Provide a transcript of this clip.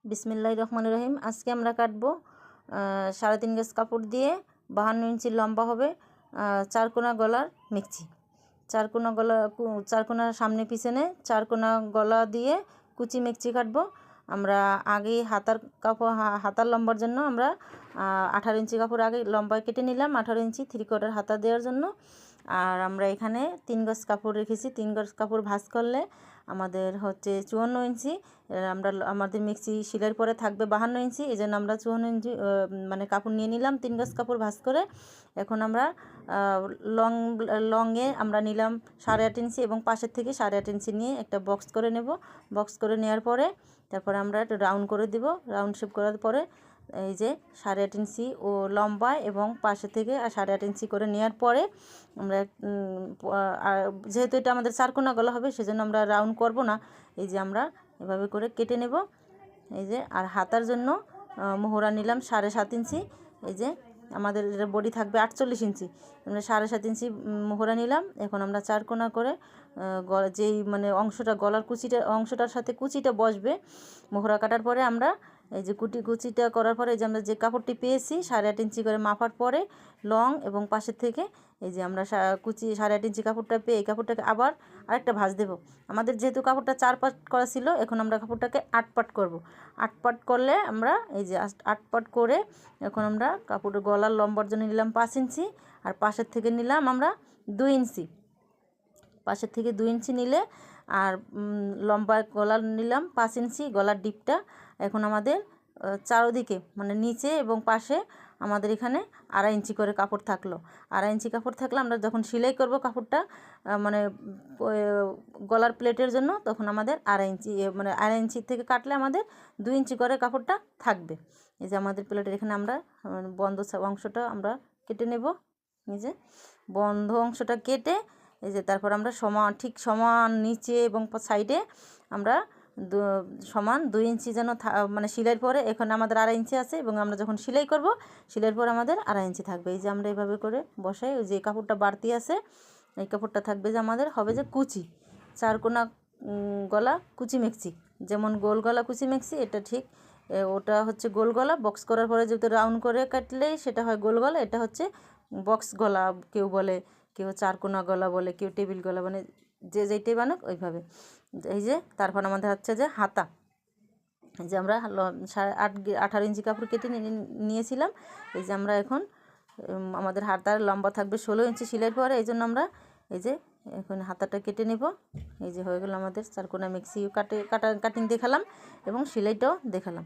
বিসমিল্লাহির রহমানির রহিম। আজকে আমরা কাটবো 3.5 গজ কাপড় দিয়ে 52 ইঞ্চি লম্বা হবে 4 কোনা গলার মিক্সি। 4 কোনা গলা, 4 কোনা সামনে পিছনে 4 কোনা গলা দিয়ে কুচি মিক্সি কাটবো। আমরা আগে হাতার কাপড়, হাতার লম্বার জন্য আমরা 18 ইঞ্চি কাপড় আগে লম্বায় কেটে নিলাম, 18 ইঞ্চি 3/4 হাতা দেওয়ার জন্য। আর আমরা এখানে 3 গজ কাপড় রেখেছি। 3 গজ কাপড় ভাঁজ করলে আমাদের হচ্ছে 54 ইঞ্চি। আমাদের মিক্সি সেলাইয়ের পরে থাকবে 52 ইঞ্চি, এই জন্য আমরা 54 ইঞ্চি মানে কাপড় নিয়ে নিলাম 3 গজ কাপড় ভাঁজ করে। এখন আমরা লংয়ে আমরা নিলাম 8.5 ইঞ্চি এবং পাশের থেকে 8.5 ইঞ্চি নিয়ে একটা বক্স করে নেব। বক্স করে নেওয়ার পরে তারপরে আমরা একটু রাউন্ড করে দিব। রাউন্ড শেপ করার পরে এই যে 8.5 ইঞ্চি ও লম্বায় এবং পাশে থেকে 8.5 ইঞ্চি করে নেওয়ার পরে আমরা যেহেতু এটা আমাদের 4 কোনা গলা হবে সেজন্য আমরা রাউন্ড করব না, এই যে আমরা এভাবে করে কেটে নেব। এই যে আর হাতার জন্য মোহরা নিলাম 7.5 ইঞ্চি। এই যে আমাদের বডি থাকবে 48 ইঞ্চি, আমরা 7.5 ইঞ্চি মোহরা নিলাম। এখন আমরা 4 কোনা করে যেই মানে অংশটা গলার অংশটার সাথে কুচিটা বসবে মোহরা কাটার পরে আমরা এই যে কুচিটা করার পরে এই যে আমরা যে কাপড়টি পেয়েছি 8.5 ইঞ্চি করে মাপার পরে লং এবং পাশের থেকে এই যে আমরা 8.5 ইঞ্চি কাপড়টা পেয়ে এই কাপড়টাকে আবার আরেকটা ভাঁজ দেব। আমাদের যেহেতু কাপড়টা 4 পাট করা ছিল, এখন আমরা কাপড়টাকে 8 পাট করব। 8 পাট করলে আমরা এই যে 8 পাট করে এখন আমরা কাপড়ের গলার লম্বার জন্য নিলাম 5 ইঞ্চি আর পাশের থেকে নিলাম আমরা 2 ইঞ্চি। পাশের থেকে 2 ইঞ্চি নিলে আর লম্বা গলা নিলাম 5 ইঞ্চি গলার ডিপটা। এখন আমাদের চারদিকে মানে নিচে এবং পাশে আমাদের এখানে 2.5 ইঞ্চি করে কাপড় থাকলো। 2.5 ইঞ্চি কাপড় থাকলে আমরা যখন সেলাই করব কাপড়টা মানে গলার প্লেটের জন্য তখন আমাদের 2.5 ইঞ্চি মানে 2.5 ইঞ্চি থেকে কাটলে আমাদের 2 ইঞ্চি করে কাপড়টা থাকবে। এই যে আমাদের প্লেটের এখানে আমরা বন্ধ অংশটা আমরা কেটে নেব। এই যে বন্ধ অংশটা কেটে এই যে তারপর আমরা ঠিক সমান নিচে এবং সাইডে আমরা সমান 2 ইঞ্চি যেন মানে সেলাইয়ের পরে এখানে আমাদের 2.5 ইঞ্চি আছে এবং আমরা যখন সেলাই করব সেলাইয়ের পর আমাদের 2.5 ইঞ্চি থাকবে। এই যে আমরা এভাবে করে বসাই, ওই যে কাপড়টা বাড়তি আছে এই কাপড়টা থাকবে যে আমাদের হবে যে কুচি 4 কোনা গলা কুচি মিক্সি, যেমন গোল গলা কুচি মিক্সি এটা ঠিক ওটা হচ্ছে গোল গলা। বক্স করার পরে যেহেতু রাউন্ড করে কাটলেই সেটা হয় গোল গলা, এটা হচ্ছে বক্স গলা কেউ বলে, কেউ 4 কোনা গলা বলে, কেউ টেবিল গলা, মানে যে যেইটাই বানাক ওইভাবে। এই যে তারপর আমাদের হচ্ছে যে হাতা, যে আমরা 18 ইঞ্চি কাপড় কেটে নিয়েছিলাম। এই যে আমরা এখন আমাদের হাতার লম্বা থাকবে 16 ইঞ্চি সেলাইয়ের পরে, এই জন্য আমরা এই যে এখন হাতাটা কেটে নেব। এই যে হয়ে গেল আমাদের 4 কোনা মিক্সি কাটিং দেখালাম এবং সেলাইটাও দেখালাম।